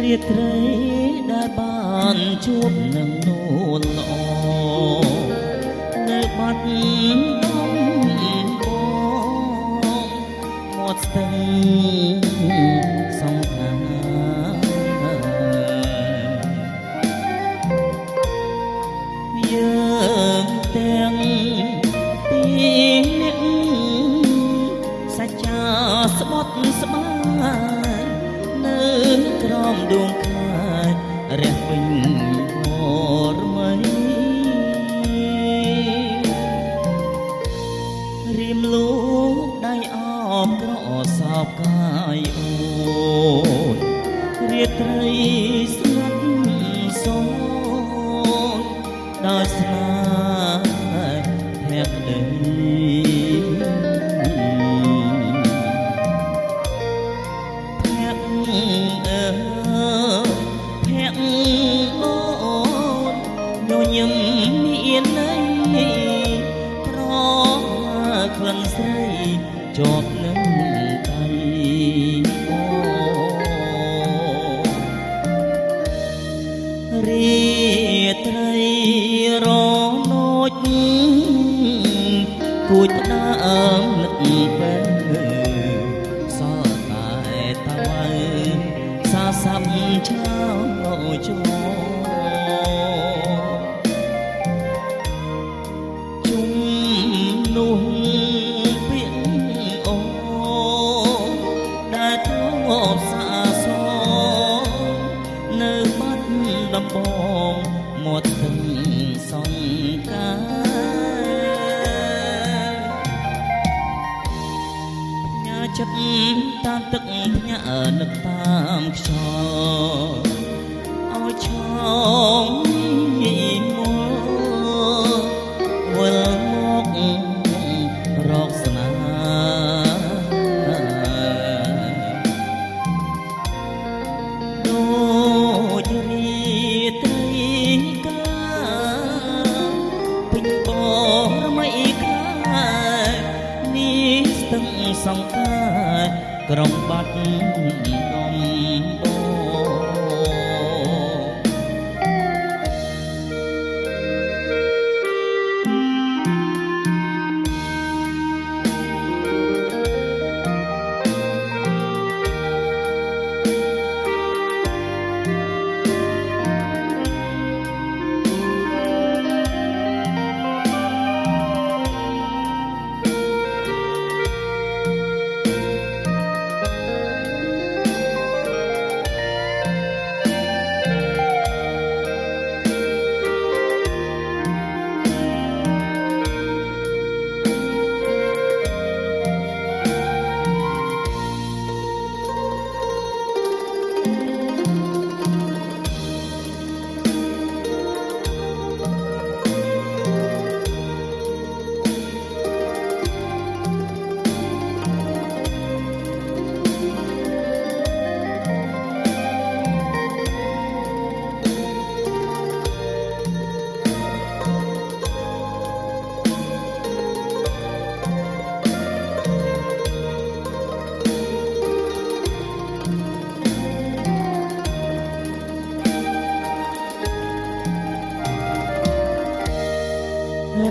រាត្រីដែលបានជួបនឹងនួនល្អនៅបាត់ដំបងមាត់ស្ទឹងសង្ខាយើងទាំងពីរនាក់សាច់ចាស្បត់ស្បាយនៅក្រោមដួងខែរះពេញមរមីរៀមលោកដៃអបក្រសោបកាយអូនរាត្រីស្ងាត់សូនដោយស្នាភក្តីញឹមមានន័យប្រក្លិនស្រីជាប់នឹងដៃអូរាត្រីរនោចគួចផ្ដើមនឹកពេលសល់តែតាវ៉ៅសាសាប់ឆៅជោនោះពាក្យអូដែលធ្លាប់សាសនៅបាត់ដំបងមាត់ស្ទឹងសង្កាញ៉ាចិត្តតាមទឹកញ៉ានឹកតាមខ្យល់ឲ្យឆោមញីមកវិលមករកស្នាដូចរីត្រីកាពេញបរមីខ្លានេះស្ទឹងសង្ខាក្រុងបាត់ដំបង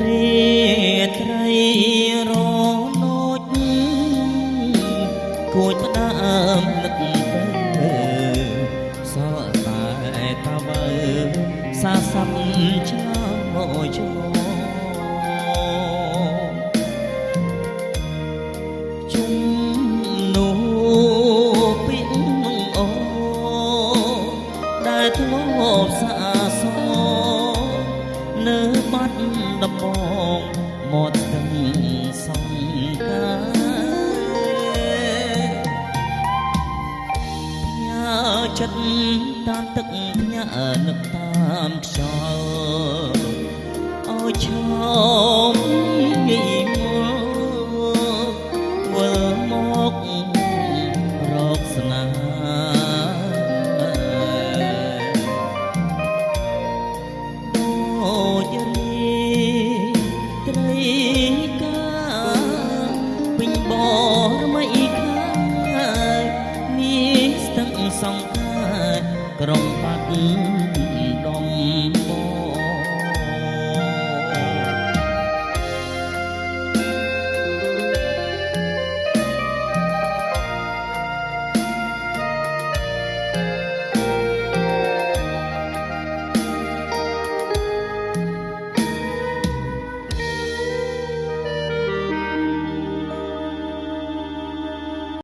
រាត្រីរនោចគួចផ្ដើមនឹកទៅសល់តែតាវ៉ៅសាសាប់ឆៅជោជុំនោះពាក្យអូដែលធ្លាប់សាសនៅបាត់ដំបងមាត់ស្ទឹងសង្កាញ៉ាចិត្តតាមទឹកញ៉ានឹកតាមខ្យល់ឲ្យឆោមញីមកវិលមក